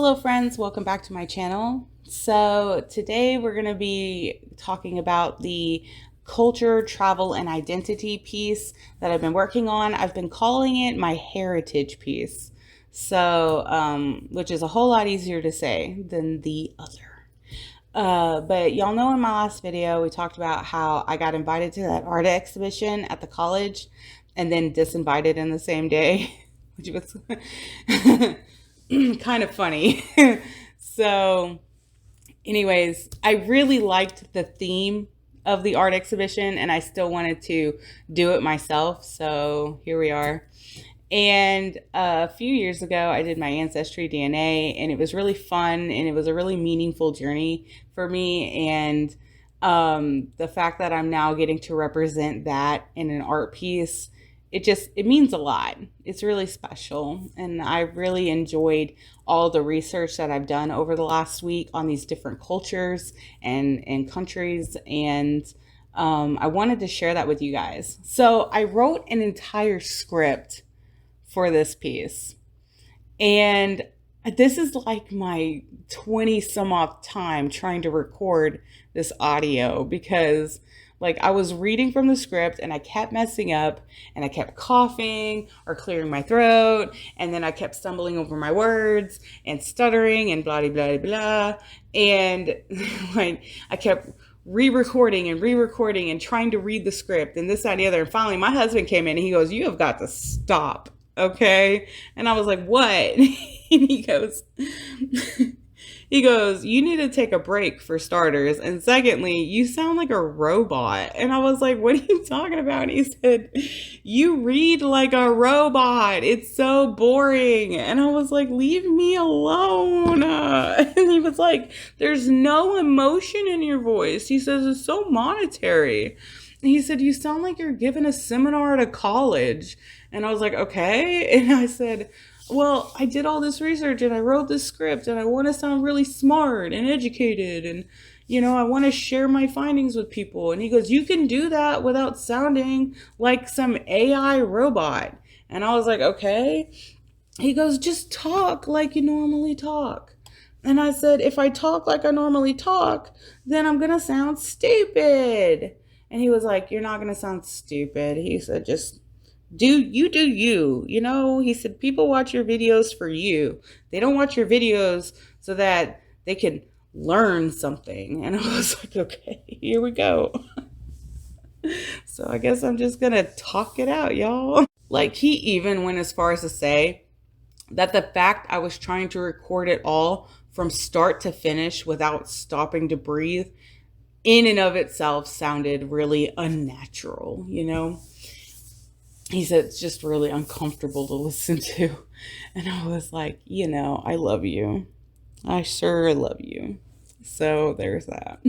Hello friends, welcome back to my channel. So today we're going to be talking about the culture, travel, and identity piece that I've been working on. I've been calling it my heritage piece. Which is a whole lot easier to say than the other. But y'all know in my last video, we talked about how I got invited to that art exhibition at the college and then disinvited in the same day, which was kind of funny. So, anyways, I really liked the theme of the art exhibition and I still wanted to do it myself. So, here we are. And a few years ago, I did my Ancestry DNA, and it was really fun and it was a really meaningful journey for me. And the fact that I'm now getting to represent that in an art piece, it means a lot. It's really special. And I've really enjoyed all the research that I've done over the last week on these different cultures and countries. And I wanted to share that with you guys. So I wrote an entire script for this piece. And this is like my 20 some odd time trying to record this audio because like I was reading from the script and I kept messing up and I kept coughing or clearing my throat. And then I kept stumbling over my words and stuttering and blah, blah, blah, blah. And like I kept re-recording and trying to read the script and this, that, and the other. And finally my husband came in and he goes, "You have got to stop. Okay." And I was like, "What?" And he goes, "You need to take a break for starters. And secondly, you sound like a robot." And I was like, "What are you talking about?" And he said, "You read like a robot. It's so boring." And I was like, "Leave me alone." And he was like, "There's no emotion in your voice." He says, "It's so monetary." And he said, "You sound like you're giving a seminar at a college." And I was like, "Okay." And I said, "Well, I did all this research and I wrote this script and I want to sound really smart and educated and, I want to share my findings with people." And he goes, "You can do that without sounding like some AI robot." And I was like, "Okay." He goes, "Just talk like you normally talk." And I said, "If I talk like I normally talk, then I'm going to sound stupid." And he was like, "You're not going to sound stupid." He said, "Just do you. He said, "People watch your videos for you. They don't watch your videos so that they can learn something." And I was like, "Okay, here we go." So I guess I'm just gonna talk it out, y'all. Like he even went as far as to say that the fact I was trying to record it all from start to finish without stopping to breathe in and of itself sounded really unnatural, He said it's just really uncomfortable to listen to. And I was like, I love you. I sure love you. So there's that.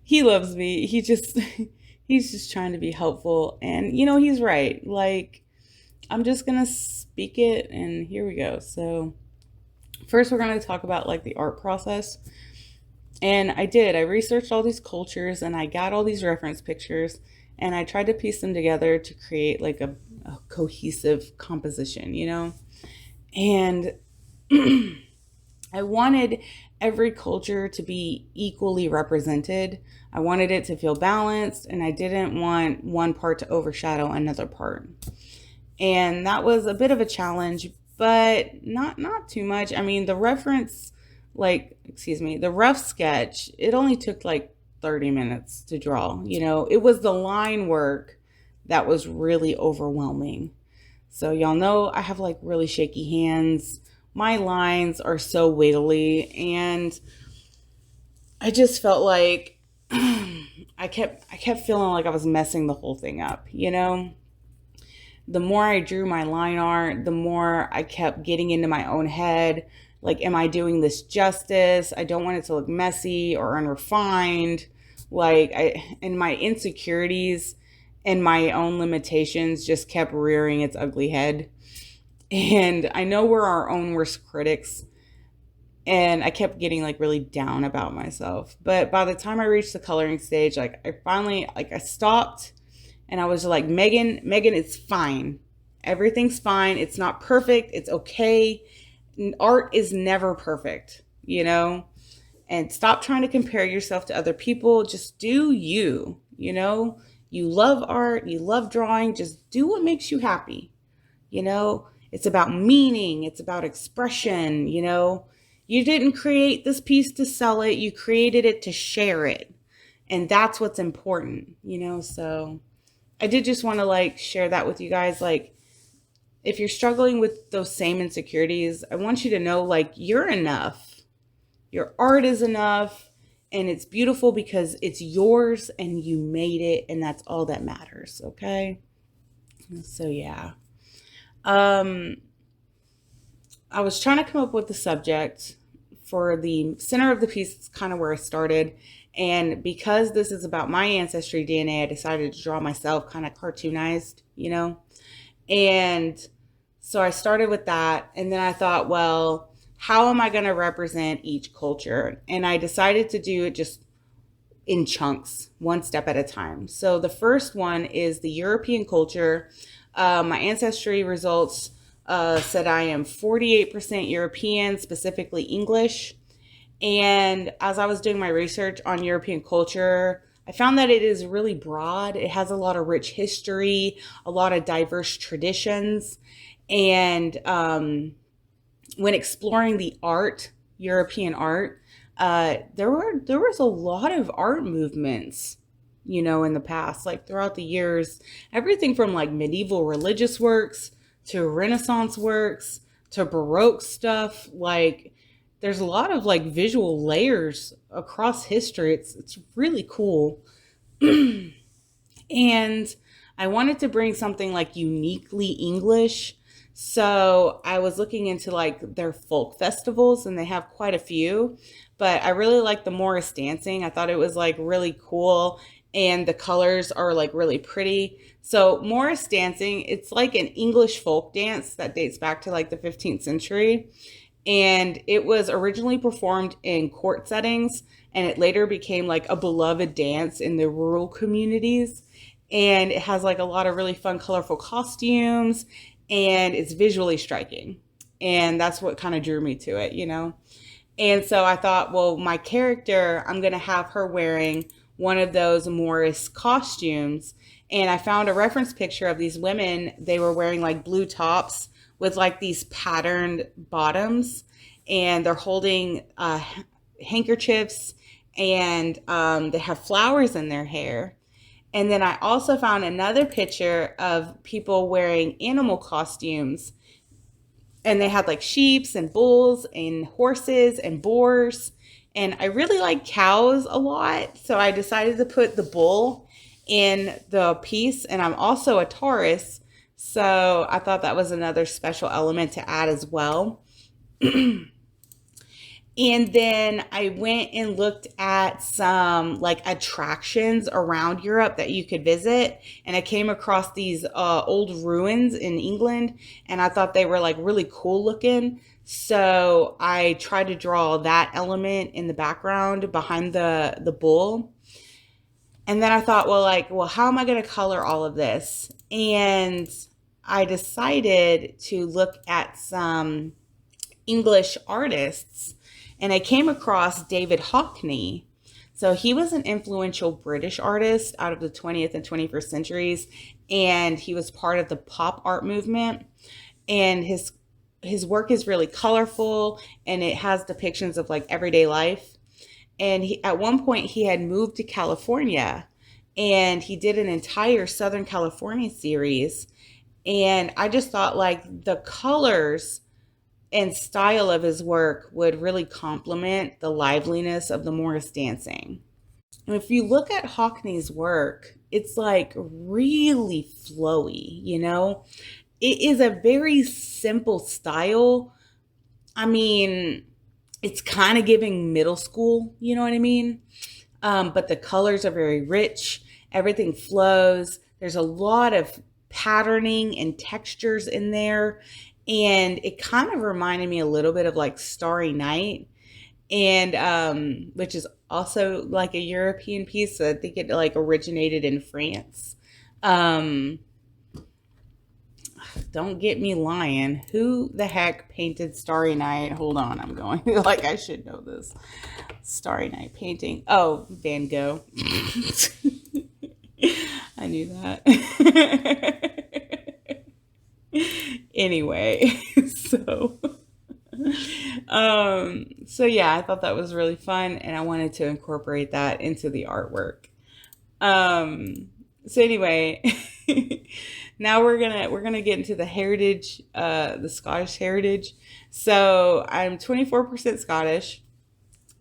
He loves me. He's just trying to be helpful. And, he's right. Like, I'm just going to speak it. And here we go. So first we're going to talk about like the art process. And I researched all these cultures and I got all these reference pictures. And I tried to piece them together to create like a cohesive composition, And I wanted every culture to be equally represented. I wanted it to feel balanced and I didn't want one part to overshadow another part. And that was a bit of a challenge, but not too much. I mean, the rough sketch, it only took like 30 minutes to draw. It was the line work that was really overwhelming. So y'all know I have like really shaky hands. My lines are so wiggly and I just felt like I kept feeling like I was messing the whole thing up, The more I drew my line art, the more I kept getting into my own head. Like, am I doing this justice? I don't want it to look messy or unrefined. And my insecurities and my own limitations just kept rearing its ugly head. And I know we're our own worst critics. And I kept getting like really down about myself. But by the time I reached the coloring stage, I finally I stopped and I was like, Megan, it's fine. Everything's fine. It's not perfect. It's okay. art is never perfect, you know? And stop trying to compare yourself to other people. Just do you, you know? You love art, you love drawing, just do what makes you happy. You know, it's about meaning, it's about expression, you know. You didn't create this piece to sell it, you created it to share it. And that's what's important, you know. So I did just want to like share that with you guys. Like, if you're struggling with those same insecurities, I want you to know like you're enough. Your art is enough, and it's beautiful because it's yours and you made it, and that's all that matters, okay? So yeah. I was trying to come up with the subject for the center of the piece. It's kind of where I started. And because this is about my ancestry DNA, I decided to draw myself kind of cartoonized, you know? And so I started with that. And then I thought, well, how am I going to represent each culture? And I decided to do it just in chunks, one step at a time. So the first one is the European culture. My ancestry results said I am 48% European, specifically English. And as I was doing my research on European culture, I found that it is really broad. It has a lot of rich history, a lot of diverse traditions. And when exploring the art, European art, there was a lot of art movements, you know, in the past, like throughout the years, everything from like medieval religious works to Renaissance works to Baroque stuff. Like there's a lot of like visual layers across history. It's really cool. And I wanted to bring something like uniquely English. So I was looking into like their folk festivals, and they have quite a few, but I really like the Morris dancing. I thought it was like really cool, and the colors are like really pretty. So Morris dancing, it's like an English folk dance that dates back to like the 15th century. And it was originally performed in court settings, and it later became like a beloved dance in the rural communities. And it has like a lot of really fun, colorful costumes, and it's visually striking. And that's what kind of drew me to it, you know? And so I thought, well, my character, I'm going to have her wearing one of those Morris costumes. And I found a reference picture of these women. They were wearing like blue tops with like these patterned bottoms, and they're holding handkerchiefs, and they have flowers in their hair. And then I also found another picture of people wearing animal costumes, and they had like sheeps and bulls and horses and boars. And I really like cows a lot, so I decided to put the bull in the piece. And I'm also a Taurus, so I thought that was another special element to add as well. And then I went and looked at some like attractions around Europe that you could visit. And I came across these old ruins in England, and I thought they were like really cool looking. So I tried to draw that element in the background behind the bull. And then I thought, well, how am I going to color all of this? And I decided to look at some English artists, and I came across David Hockney. So he was an influential British artist out of the 20th and 21st centuries, and he was part of the pop art movement. And his work is really colorful, and it has depictions of like everyday life. And at one point he had moved to California, and he did an entire Southern California series. And I just thought like the colors and style of his work would really complement the liveliness of the Morris dancing. And if you look at Hockney's work, it's like really flowy, you know? It is a very simple style. I mean, it's kind of giving middle school, you know what I mean? But the colors are very rich. Everything flows. There's a lot of patterning and textures in there. And it kind of reminded me a little bit of like Starry Night, and which is also like a European piece. So I think it like originated in France. don't get me lying. Who the heck painted Starry Night? Hold on, I'm going like I should know this. Starry Night painting. Oh, Van Gogh. I knew that. Anyway, so yeah, I thought that was really fun, and I wanted to incorporate that into the artwork. Um, so anyway, now we're gonna get into the heritage, the Scottish heritage. So I'm 24% Scottish,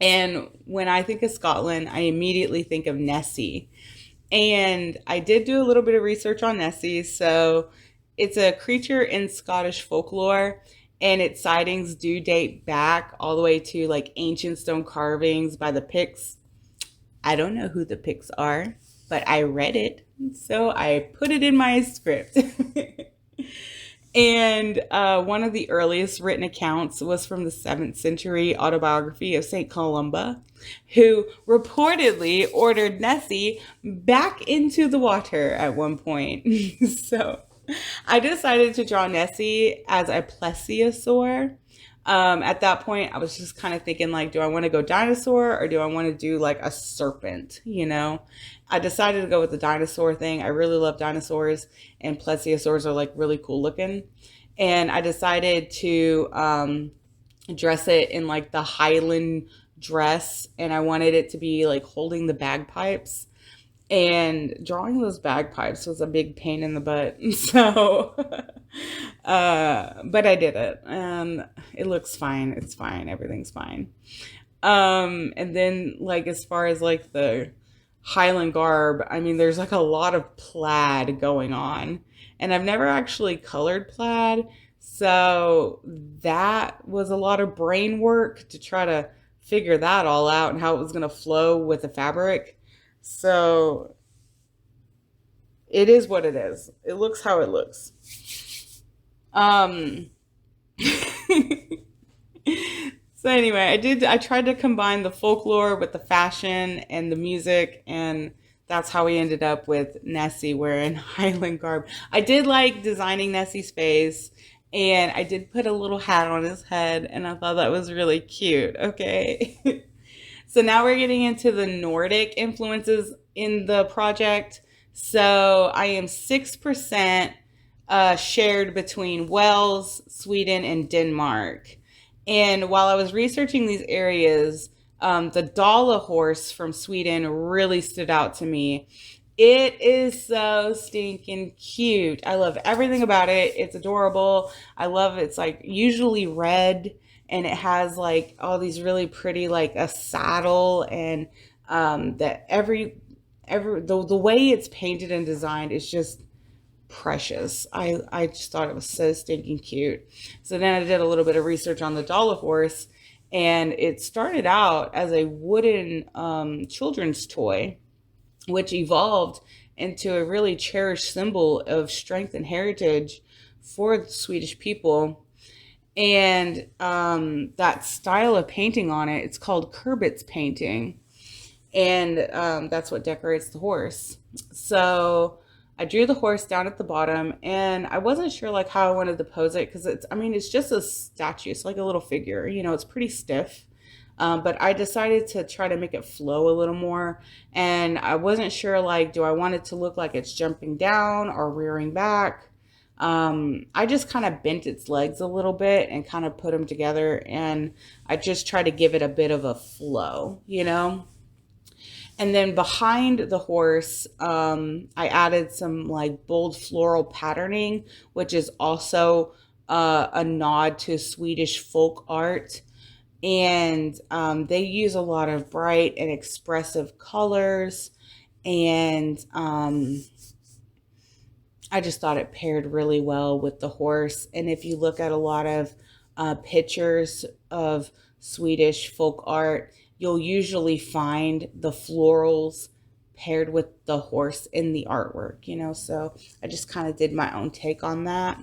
and when I think of Scotland, I immediately think of Nessie. And I did do a little bit of research on Nessie. So it's a creature in Scottish folklore, and its sightings do date back all the way to like ancient stone carvings by the Picts. I don't know who the Picts are, but I read it, so I put it in my script. And one of the earliest written accounts was from the 7th century autobiography of St. Columba, who reportedly ordered Nessie back into the water at one point. So I decided to draw Nessie as a plesiosaur. At that point, I was just kind of thinking, like, do I want to go dinosaur or do I want to do like a serpent? I decided to go with the dinosaur thing. I really love dinosaurs, and plesiosaurs are like really cool looking. And I decided to dress it in like the Highland dress, and I wanted it to be like holding the bagpipes. And drawing those bagpipes was a big pain in the butt. So, but I did it, and it looks fine. It's fine. Everything's fine. And then like as far as like the Highland garb, I mean, there's like a lot of plaid going on, and I've never actually colored plaid, so that was a lot of brain work to try to figure that all out and how it was going to flow with the fabric. So it is what it is. It looks how it looks. Um, so anyway, I tried to combine the folklore with the fashion and the music, and that's how we ended up with Nessie wearing Highland garb. I did like designing Nessie's face, and I did put a little hat on his head, and I thought that was really cute. Okay. So now we're getting into the Nordic influences in the project. So I am 6% shared between Wales, Sweden, and Denmark. And while I was researching these areas, the Dala horse from Sweden really stood out to me. It is so stinking cute. I love everything about it. It's adorable. I love it's like usually red, and it has like all these really pretty like a saddle, and that the way it's painted and designed is just precious. I just thought it was so stinking cute. So then I did a little bit of research on the Dollar Horse, and it started out as a wooden children's toy, which evolved into a really cherished symbol of strength and heritage for the Swedish people. And that style of painting on it, it's called Kurbit's painting, and that's what decorates the horse. So I drew the horse down at the bottom, and I wasn't sure like how I wanted to pose it, because it's just a statue. It's like a little figure, it's pretty stiff. But I decided to try to make it flow a little more, and I wasn't sure like, do I want it to look like it's jumping down or rearing back? I just kind of bent its legs a little bit and kind of put them together, and I just try to give it a bit of a flow. And then behind the horse, I added some like bold floral patterning, which is also a nod to Swedish folk art. And they use a lot of bright and expressive colors, and I just thought it paired really well with the horse. And if you look at a lot of pictures of Swedish folk art, you'll usually find the florals paired with the horse in the artwork, so I just kind of did my own take on that.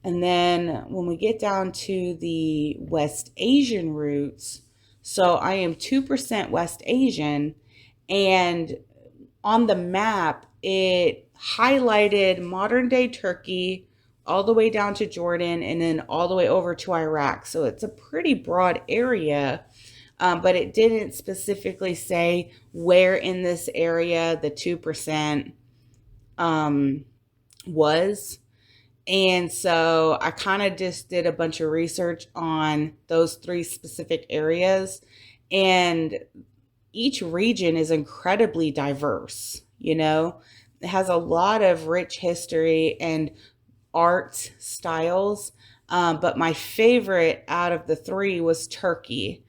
And then when we get down to the West Asian roots, so I am 2% West Asian, and on the map, it highlighted modern day Turkey, all the way down to Jordan and then all the way over to Iraq. So it's a pretty broad area, but it didn't specifically say where in this area the 2% was. And so I kind of just did a bunch of research on those 3 specific areas. And each region is incredibly diverse, you know? It has a lot of rich history and art styles. But my favorite out of the 3 was Turkey.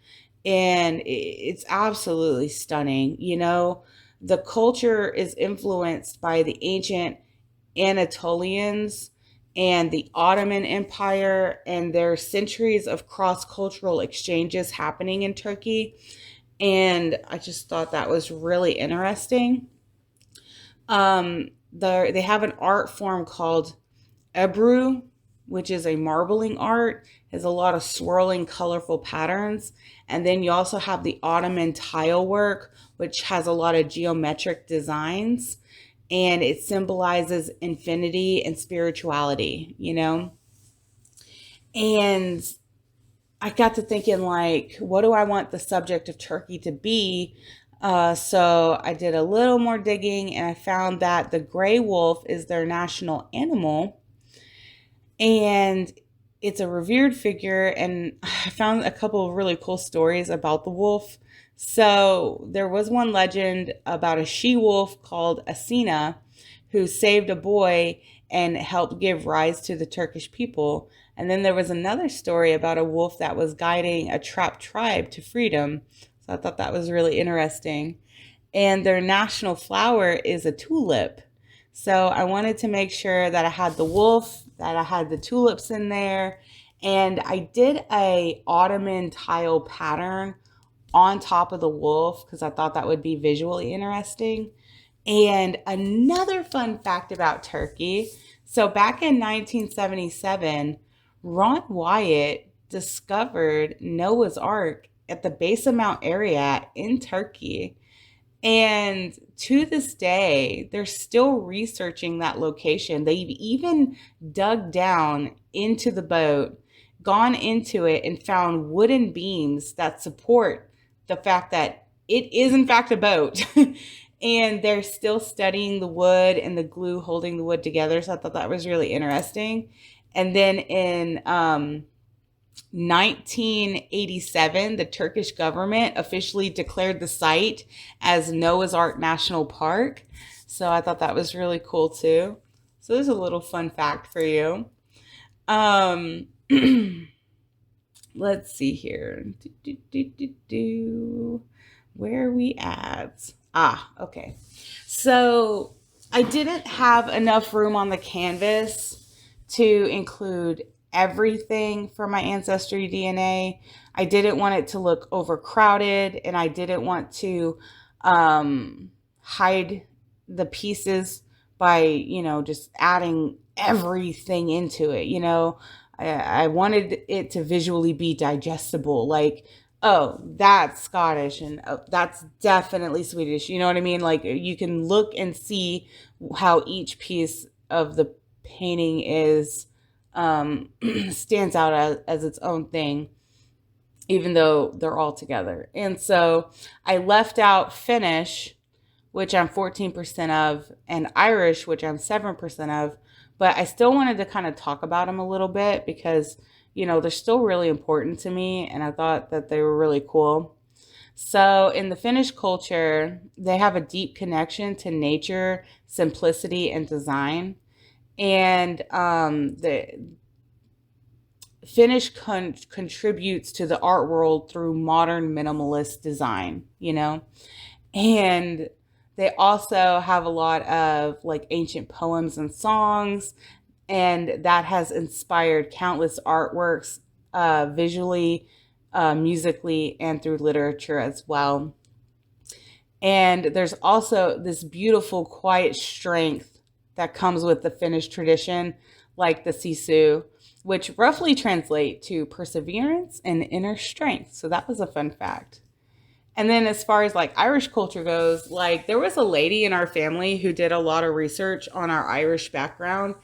And it's absolutely stunning. You know, the culture is influenced by the ancient Anatolians and the Ottoman Empire, and there are centuries of cross-cultural exchanges happening in Turkey. And I just thought that was really interesting. They have an art form called Ebru, which is a marbling art. It has a lot of swirling, colorful patterns. And then you also have the Ottoman tile work, which has a lot of geometric designs. And it symbolizes infinity and spirituality, you know? And I got to thinking, like, what do I want the subject of Turkey to be? So I did a little more digging and I found that the gray wolf is their national animal. And it's a revered figure. And I found a couple of really cool stories about the wolf. So there was one legend about a she-wolf called Asina who saved a boy and helped give rise to the Turkish people. And then there was another story about a wolf that was guiding a trapped tribe to freedom. So I thought that was really interesting. And their national flower is a tulip. So I wanted to make sure that I had the wolf, that I had the tulips in there. And I did a Ottoman tile pattern on top of the wolf because I thought that would be visually interesting. And another fun fact about Turkey. So back in 1977, Ron Wyatt discovered Noah's Ark at the base of Mount Ararat in Turkey. And to this day, they're still researching that location. They've even dug down into the boat, gone into it, and found wooden beams that support the fact that it is in fact a boat. And they're still studying the wood and the glue holding the wood together. So I thought that was really interesting. And then in 1987, the Turkish government officially declared the site as Noah's Ark National Park. So I thought that was really cool too. So there's a little fun fact for you. Let's see here. Where are we at? Okay. So I didn't have enough room on the canvas to include everything for my Ancestry DNA. I didn't want it to look overcrowded, and I didn't want to hide the pieces by, you know, just adding everything into it. You know, I wanted it to visually be digestible. Like, oh, that's Scottish and oh, that's definitely Swedish. You know what I mean? Like, you can look and see how each piece of the painting is stands out as its own thing, even though they're all together. And so I left out Finnish, which I'm 14% of, and Irish, which I'm 7% of, but I still wanted to kind of talk about them a little bit because, you know, they're still really important to me, and I thought that they were really cool. So in the Finnish culture, they have a deep connection to nature, simplicity, and design. And the Finnish contributes to the art world through modern minimalist design, you know? And they also have a lot of like ancient poems and songs, and that has inspired countless artworks, visually, musically, and through literature as well. And there's also this beautiful, quiet strength that comes with the Finnish tradition, like the sisu, which roughly translate to perseverance and inner strength. So that was a fun fact. And then as far as like Irish culture goes, like there was a lady in our family who did a lot of research on our Irish background,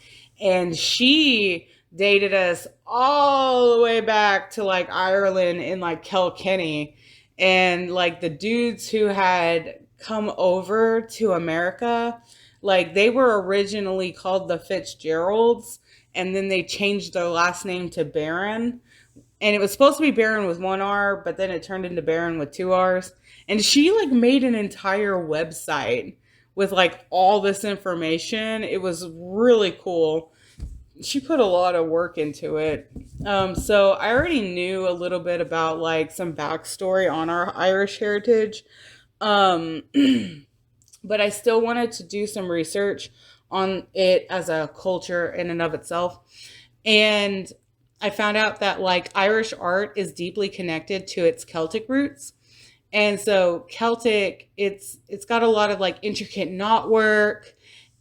And she dated us all the way back to like Ireland in like Kilkenny. And like the dudes who had come over to America, like they were originally called the Fitzgeralds, and then they changed their last name to Barron. And it was supposed to be Baron with one R, but then it turned into Baron with two R's. And she like made an entire website with like all this information. It was really cool. She put a lot of work into it. So I already knew a little bit about like some backstory on our Irish heritage. Um, but I still wanted to do some research on it as a culture in and of itself. And I found out that like Irish art is deeply connected to its Celtic roots. And so Celtic, it's got a lot of like intricate knot work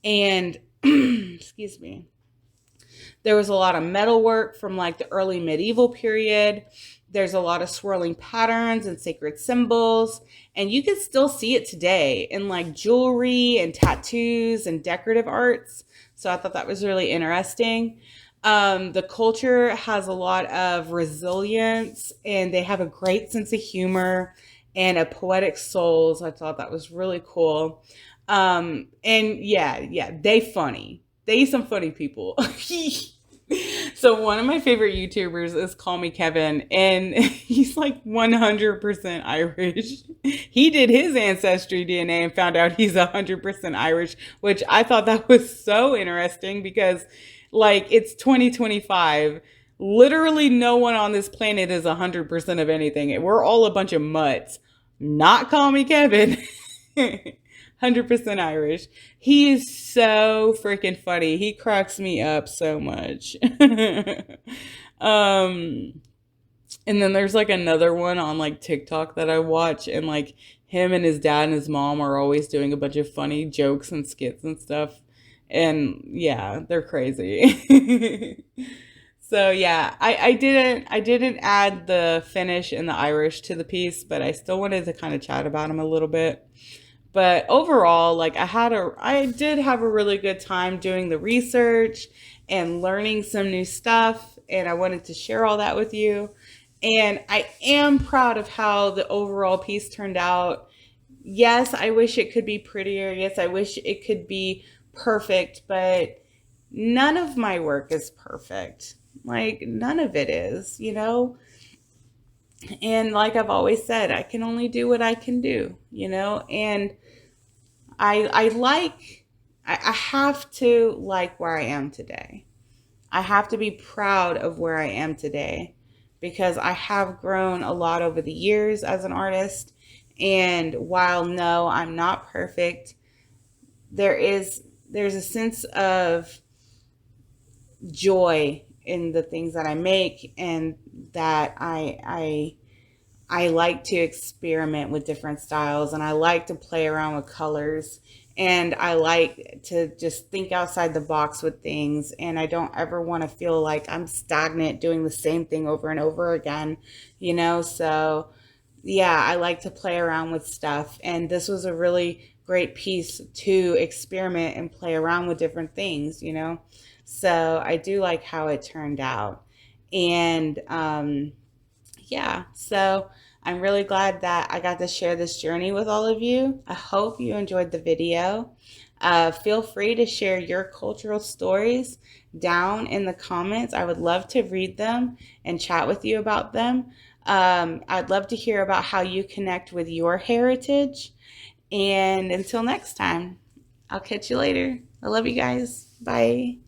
and excuse me. There was a lot of metal work from like the early medieval period. There's a lot of swirling patterns and sacred symbols. And you can still see it today in like jewelry and tattoos and decorative arts. So I thought that was really interesting. The culture has a lot of resilience and they have a great sense of humor and a poetic soul. So I thought that was really cool. And yeah, they funny. They some funny people. So one of my favorite YouTubers is Call Me Kevin, and he's like 100% Irish. He did his Ancestry DNA and found out he's 100% Irish, which I thought that was so interesting because like it's 2025. Literally no one on this planet is 100% of anything. We're all a bunch of mutts. Not Call Me Kevin. 100% Irish. He is so freaking funny. He cracks me up so much. And then there's like another one on like TikTok that I watch, and like him and his dad and his mom are always doing a bunch of funny jokes and skits and stuff. And yeah, they're crazy. So yeah, I didn't add the Finnish and the Irish to the piece, but I still wanted to kind of chat about them a little bit. But overall, like I did have a really good time doing the research and learning some new stuff, and I wanted to share all that with you. And I am proud of how the overall piece turned out. Yes, I wish it could be prettier. Yes, I wish it could be perfect, but none of my work is perfect. Like none of it is, you know? And like I've always said, I can only do what I can do, you know? And I have to like where I am today. I have to be proud of where I am today because I have grown a lot over the years as an artist. And while no, I'm not perfect, there's a sense of joy in the things that I make, and that I like to experiment with different styles, and I like to play around with colors, and I like to just think outside the box with things, and I don't ever want to feel like I'm stagnant doing the same thing over and over again, you know? So yeah, I like to play around with stuff, and this was a really great piece to experiment and play around with different things, you know? So I do like how it turned out. And yeah, so I'm really glad that I got to share this journey with all of you. I hope you enjoyed the video. Feel free to share your cultural stories down in the comments. I would love to read them and chat with you about them. I'd love to hear about how you connect with your heritage. And until next time, I'll catch you later. I love you guys. Bye.